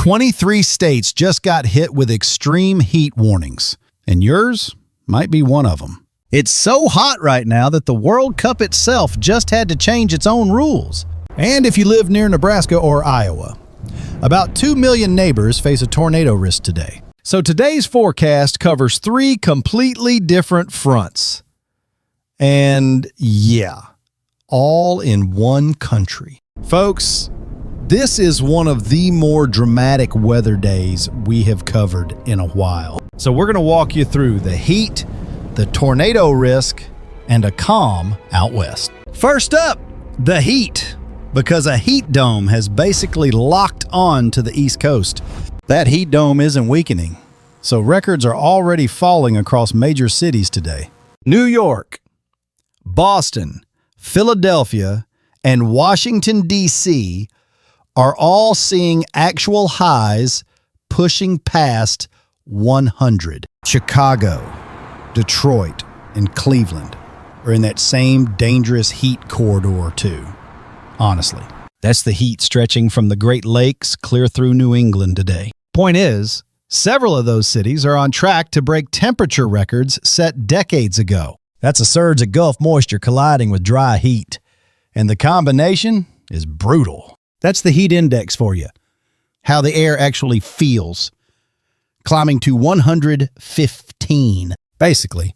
23 states just got hit with extreme heat warnings, and yours might be one of them. It's so hot right now that the World Cup itself just had to change its own rules. And if you live near Nebraska or Iowa, about 2 million neighbors face a tornado risk today. So today's forecast covers 3 completely different fronts. And yeah, all in one country. Folks, this is one of the more dramatic weather days we have covered in a while. So we're going to walk you through the heat, the tornado risk, and a calm out west. First up, the heat, because a heat dome has basically locked on to the East Coast. That heat dome isn't weakening, so records are already falling across major cities today. New York, Boston, Philadelphia, and Washington, D.C. are all seeing actual highs pushing past 100. Chicago, Detroit, and Cleveland are in that same dangerous heat corridor too. Honestly, that's the heat stretching from the Great Lakes clear through New England today. Point is, several of those cities are on track to break temperature records set decades ago. That's a surge of Gulf moisture colliding with dry heat, and the combination is brutal. That's the heat index for you, how the air actually feels, climbing to 115. Basically,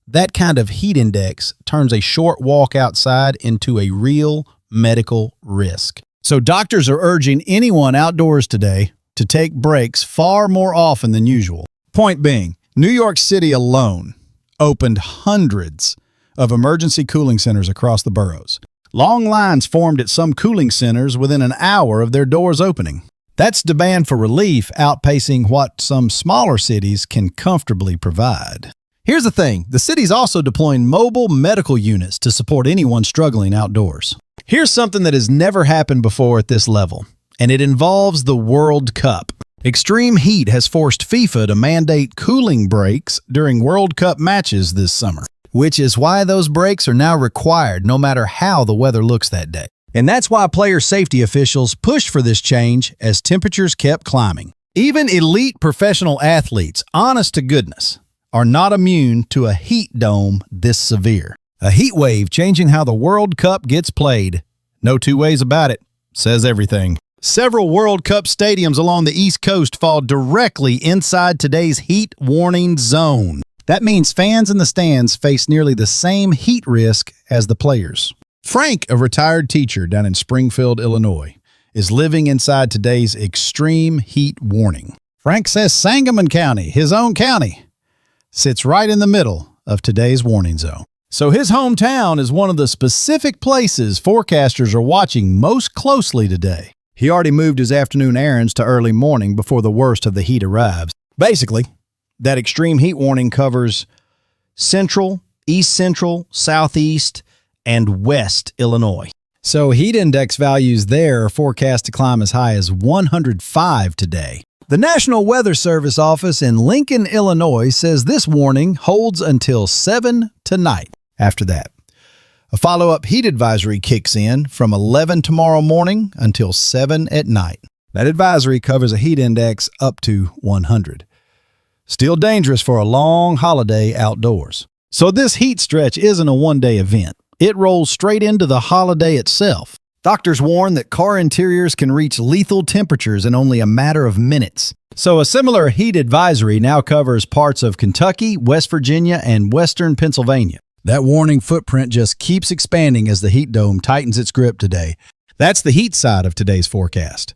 that kind of heat index turns a short walk outside into a real medical risk. So doctors are urging anyone outdoors today to take breaks far more often than usual. Point being, New York City alone opened hundreds of emergency cooling centers across the boroughs. Long lines formed at some cooling centers within an hour of their doors opening. That's demand for relief outpacing what some smaller cities can comfortably provide. Here's the thing, the city's also deploying mobile medical units to support anyone struggling outdoors. Here's something that has never happened before at this level, and it involves the World Cup. Extreme heat has forced FIFA to mandate cooling breaks during World Cup matches this summer, which is why those breaks are now required no matter how the weather looks that day. And that's why player safety officials pushed for this change as temperatures kept climbing. Even elite professional athletes, honest to goodness, are not immune to a heat dome this severe. A heat wave changing how the World Cup gets played. No two ways about it. Says everything. Several World Cup stadiums along the East Coast fall directly inside today's heat warning zone. That means fans in the stands face nearly the same heat risk as the players. Frank, a retired teacher down in Springfield, Illinois, is living inside today's extreme heat warning. Frank says Sangamon County, his own county, sits right in the middle of today's warning zone. So his hometown is one of the specific places forecasters are watching most closely today. He already moved his afternoon errands to early morning before the worst of the heat arrives. Basically, that extreme heat warning covers central, east central, southeast, and west Illinois. So heat index values there are forecast to climb as high as 105 today. The National Weather Service office in Lincoln, Illinois says this warning holds until 7 tonight. After that, a follow-up heat advisory kicks in from 11 tomorrow morning until 7 at night. That advisory covers a heat index up to 100. Still dangerous for a long holiday outdoors. So this heat stretch isn't a one-day event. It rolls straight into the holiday itself. Doctors warn that car interiors can reach lethal temperatures in only a matter of minutes. So a similar heat advisory now covers parts of Kentucky, West Virginia, and western Pennsylvania. That warning footprint just keeps expanding as the heat dome tightens its grip today. That's the heat side of today's forecast.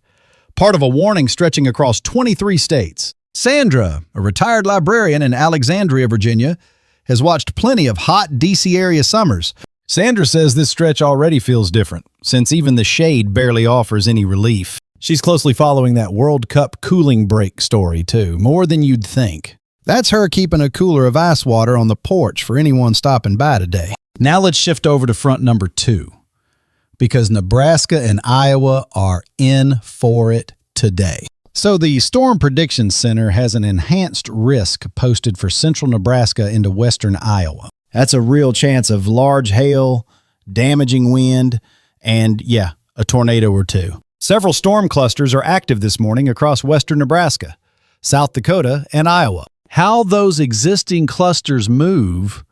Part of a warning stretching across 23 states. Sandra, a retired librarian in Alexandria, Virginia, has watched plenty of hot D.C. area summers. Sandra says this stretch already feels different, since even the shade barely offers any relief. She's closely following that World Cup cooling break story, too, more than you'd think. That's her keeping a cooler of ice water on the porch for anyone stopping by today. Now let's shift over to front number 2, because Nebraska and Iowa are in for it today. So the Storm Prediction Center has an enhanced risk posted for central Nebraska into western Iowa. That's a real chance of large hail, damaging wind, and yeah, a tornado or two. Several storm clusters are active this morning across western Nebraska, South Dakota, and Iowa. How those existing clusters move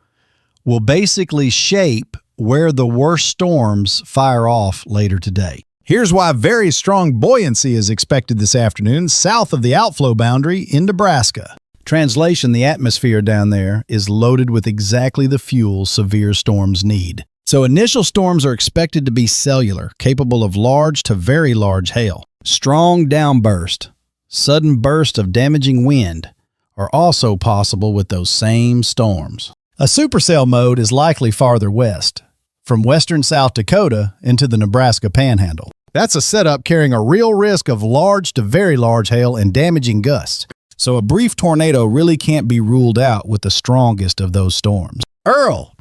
will basically shape where the worst storms fire off later today. Here's why very strong buoyancy is expected this afternoon south of the outflow boundary in Nebraska. Translation, the atmosphere down there is loaded with exactly the fuel severe storms need. So initial storms are expected to be cellular, capable of large to very large hail. Strong downburst, sudden burst of damaging wind are also possible with those same storms. A supercell mode is likely farther west, from western South Dakota into the Nebraska Panhandle. That's a setup carrying a real risk of large to very large hail and damaging gusts. So a brief tornado really can't be ruled out with the strongest of those storms. Earl,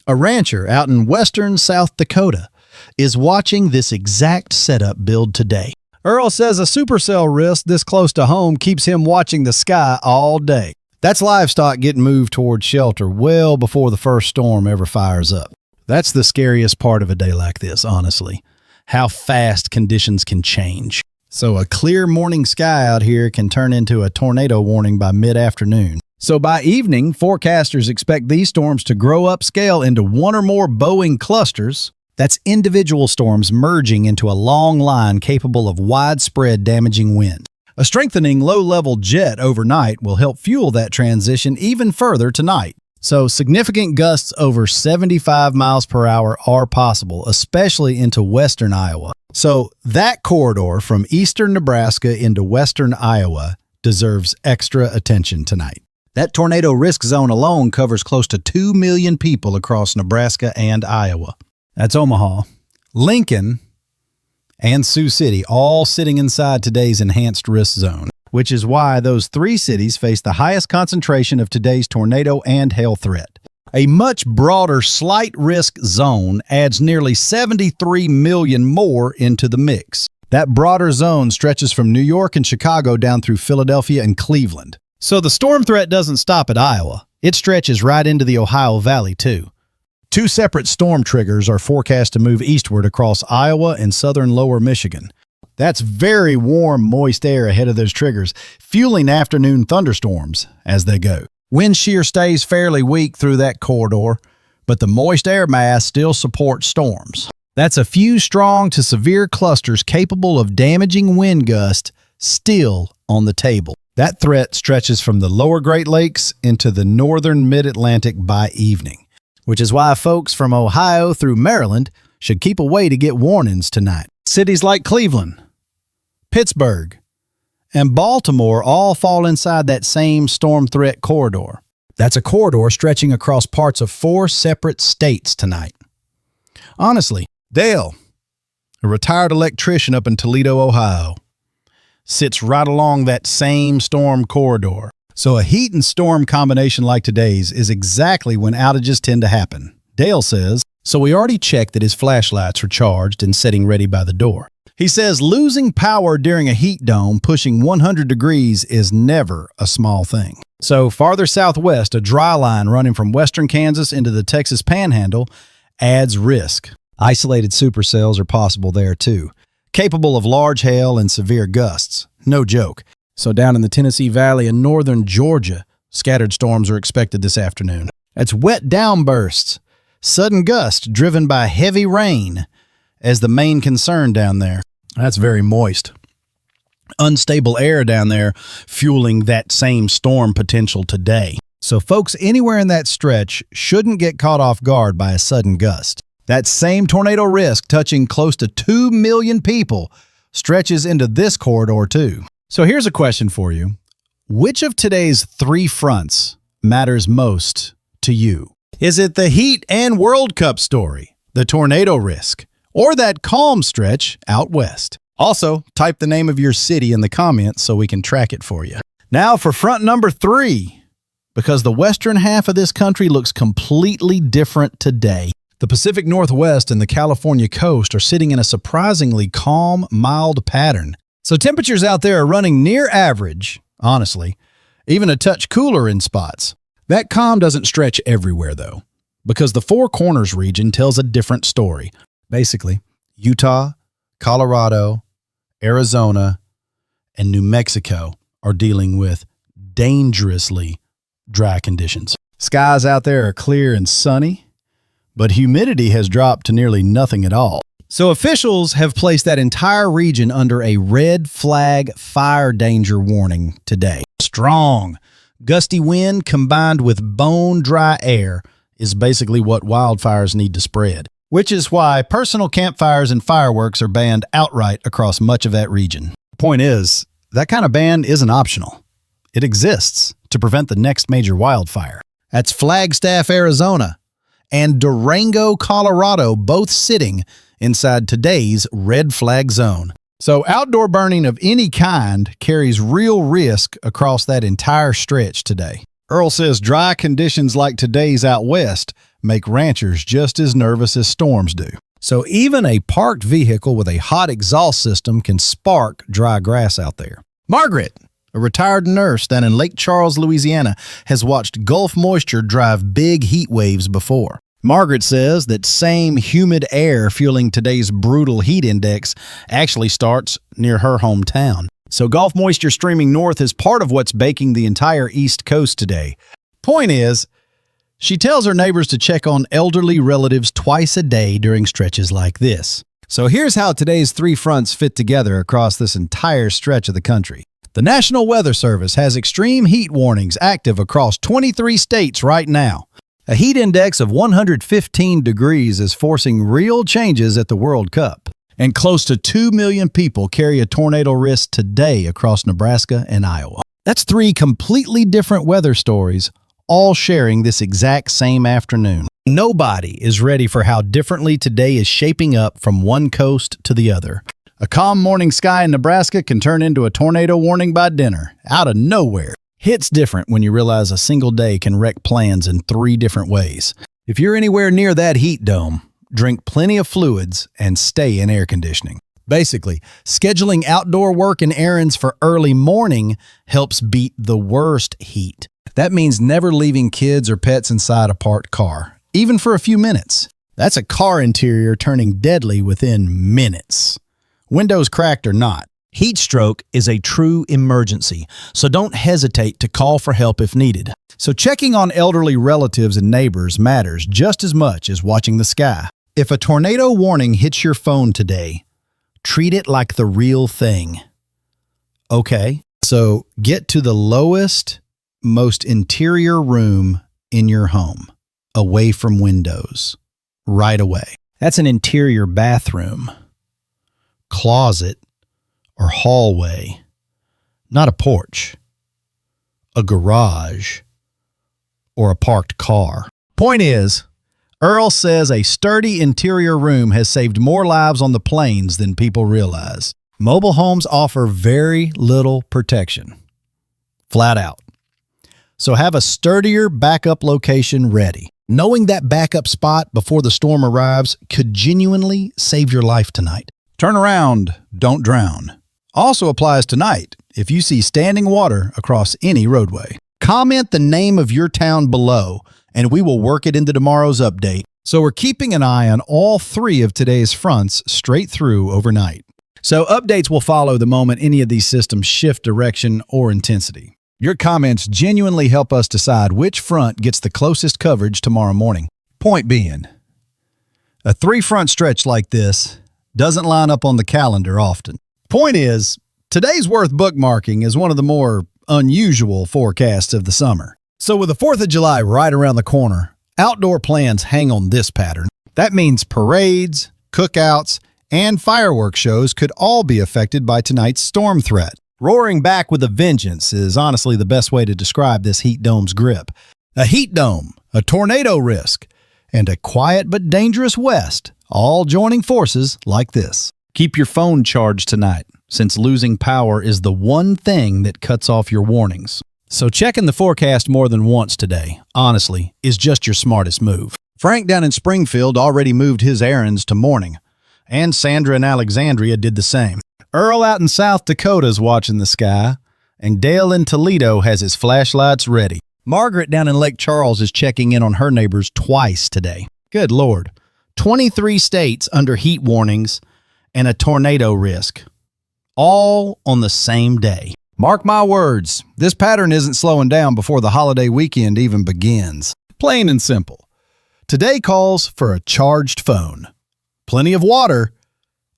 a rancher out in western South Dakota, is watching this exact setup build today. Earl says a supercell risk this close to home keeps him watching the sky all day. That's livestock getting moved towards shelter well before the first storm ever fires up. That's the scariest part of a day like this, honestly. How fast conditions can change. So a clear morning sky out here can turn into a tornado warning by mid-afternoon. So by evening, forecasters expect these storms to grow upscale into one or more bowing clusters. That's individual storms merging into a long line capable of widespread damaging wind. A strengthening low-level jet overnight will help fuel that transition even further tonight. So significant gusts over 75 miles per hour are possible, especially into western Iowa. So that corridor from eastern Nebraska into western Iowa deserves extra attention tonight. That tornado risk zone alone covers close to 2 million people across Nebraska and Iowa. That's Omaha, Lincoln, and Sioux City, all sitting inside today's enhanced risk zone, which is why those three cities face the highest concentration of today's tornado and hail threat. A much broader slight risk zone adds nearly 73 million more into the mix. That broader zone stretches from New York and Chicago down through Philadelphia and Cleveland. So the storm threat doesn't stop at Iowa. It stretches right into the Ohio Valley, too. Two separate storm triggers are forecast to move eastward across Iowa and southern lower Michigan. That's very warm, moist air ahead of those triggers, fueling afternoon thunderstorms as they go. Wind shear stays fairly weak through that corridor, but the moist air mass still supports storms. That's a few strong to severe clusters capable of damaging wind gusts still on the table. That threat stretches from the lower Great Lakes into the northern mid-Atlantic by evening, which is why folks from Ohio through Maryland should keep away to get warnings tonight. Cities like Cleveland, Pittsburgh, and Baltimore all fall inside that same storm threat corridor. That's a corridor stretching across parts of 4 separate states tonight. Honestly, Dale, a retired electrician up in Toledo, Ohio, sits right along that same storm corridor. So a heat and storm combination like today's is exactly when outages tend to happen. Dale says, so we already checked that his flashlights are charged and sitting ready by the door. He says losing power during a heat dome pushing 100 degrees is never a small thing. So farther southwest, a dry line running from western Kansas into the Texas Panhandle adds risk. Isolated supercells are possible there too, capable of large hail and severe gusts. No joke. So down in the Tennessee Valley and northern Georgia, scattered storms are expected this afternoon. That's wet downbursts, sudden gusts driven by heavy rain as the main concern down there. That's very moist. Unstable air down there fueling that same storm potential today. So folks anywhere in that stretch shouldn't get caught off guard by a sudden gust. That same tornado risk touching close to 2 million people stretches into this corridor too. So here's a question for you. Which of today's 3 fronts matters most to you? Is it the heat and World Cup story, the tornado risk, or that calm stretch out west? Also, type the name of your city in the comments so we can track it for you. Now for front number 3, because the western half of this country looks completely different today. The Pacific Northwest and the California coast are sitting in a surprisingly calm, mild pattern. So temperatures out there are running near average, honestly, even a touch cooler in spots. That calm doesn't stretch everywhere though, because the Four Corners region tells a different story. Basically, Utah, Colorado, Arizona, and New Mexico are dealing with dangerously dry conditions. Skies out there are clear and sunny, but humidity has dropped to nearly nothing at all. So officials have placed that entire region under a red flag fire danger warning today. Strong, gusty wind combined with bone-dry air is basically what wildfires need to spread, which is why personal campfires and fireworks are banned outright across much of that region. The point is, that kind of ban isn't optional. It exists to prevent the next major wildfire. That's Flagstaff, Arizona, and Durango, Colorado, both sitting inside today's red flag zone. So outdoor burning of any kind carries real risk across that entire stretch today. Earl says dry conditions like today's out west make ranchers just as nervous as storms do. So even a parked vehicle with a hot exhaust system can spark dry grass out there. Margaret, a retired nurse down in Lake Charles, Louisiana, has watched Gulf moisture drive big heat waves before. Margaret says that same humid air fueling today's brutal heat index actually starts near her hometown. So Gulf moisture streaming north is part of what's baking the entire East Coast today. Point is, she tells her neighbors to check on elderly relatives twice a day during stretches like this. So here's how today's three fronts fit together across this entire stretch of the country. The National Weather Service has extreme heat warnings active across 23 states right now. A heat index of 115 degrees is forcing real changes at the World Cup. And close to 2 million people carry a tornado risk today across Nebraska and Iowa. That's three completely different weather stories, all sharing this exact same afternoon. Nobody is ready for how differently today is shaping up from one coast to the other. A calm morning sky in Nebraska can turn into a tornado warning by dinner, out of nowhere. Hits different when you realize a single day can wreck plans in 3 different ways. If you're anywhere near that heat dome, drink plenty of fluids and stay in air conditioning. Basically, scheduling outdoor work and errands for early morning helps beat the worst heat. That means never leaving kids or pets inside a parked car, even for a few minutes. That's a car interior turning deadly within minutes. Windows cracked or not. Heat stroke is a true emergency, so don't hesitate to call for help if needed. So checking on elderly relatives and neighbors matters just as much as watching the sky. If a tornado warning hits your phone today, treat it like the real thing. Okay, so get to the lowest, most interior room in your home, away from windows, right away. That's an interior bathroom, closet, or hallway, not a porch, a garage, or a parked car. Point is, Earl says a sturdy interior room has saved more lives on the plains than people realize. Mobile homes offer very little protection, flat out. So have a sturdier backup location ready. Knowing that backup spot before the storm arrives could genuinely save your life tonight. Turn around, don't drown. Also applies tonight if you see standing water across any roadway. Comment the name of your town below, and we will work it into tomorrow's update. So we're keeping an eye on all 3 of today's fronts straight through overnight. So updates will follow the moment any of these systems shift direction or intensity. Your comments genuinely help us decide which front gets the closest coverage tomorrow morning. Point being, a 3-front stretch like this doesn't line up on the calendar often. Point is, today's worth bookmarking is one of the more unusual forecasts of the summer. So with the 4th of July right around the corner, outdoor plans hang on this pattern. That means parades, cookouts, and fireworks shows could all be affected by tonight's storm threat. Roaring back with a vengeance is honestly the best way to describe this heat dome's grip. A heat dome, a tornado risk, and a quiet but dangerous west, all joining forces like this. Keep your phone charged tonight, since losing power is the one thing that cuts off your warnings. So checking the forecast more than once today, honestly, is just your smartest move. Frank down in Springfield already moved his errands to morning, and Sandra in Alexandria did the same. Earl out in South Dakota is watching the sky, and Dale in Toledo has his flashlights ready. Margaret down in Lake Charles is checking in on her neighbors twice today. Good Lord. 23 states under heat warnings and a tornado risk. all on the same day. Mark my words, this pattern isn't slowing down before the holiday weekend even begins. Plain and simple. Today calls for a charged phone, plenty of water,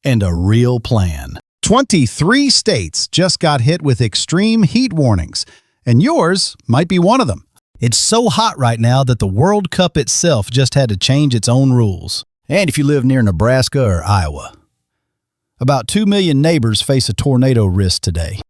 and a real plan. 23 states just got hit with extreme heat warnings, and yours might be one of them. It's so hot right now that the World Cup itself just had to change its own rules. And if you live near Nebraska or Iowa, about 2 million neighbors face a tornado risk today.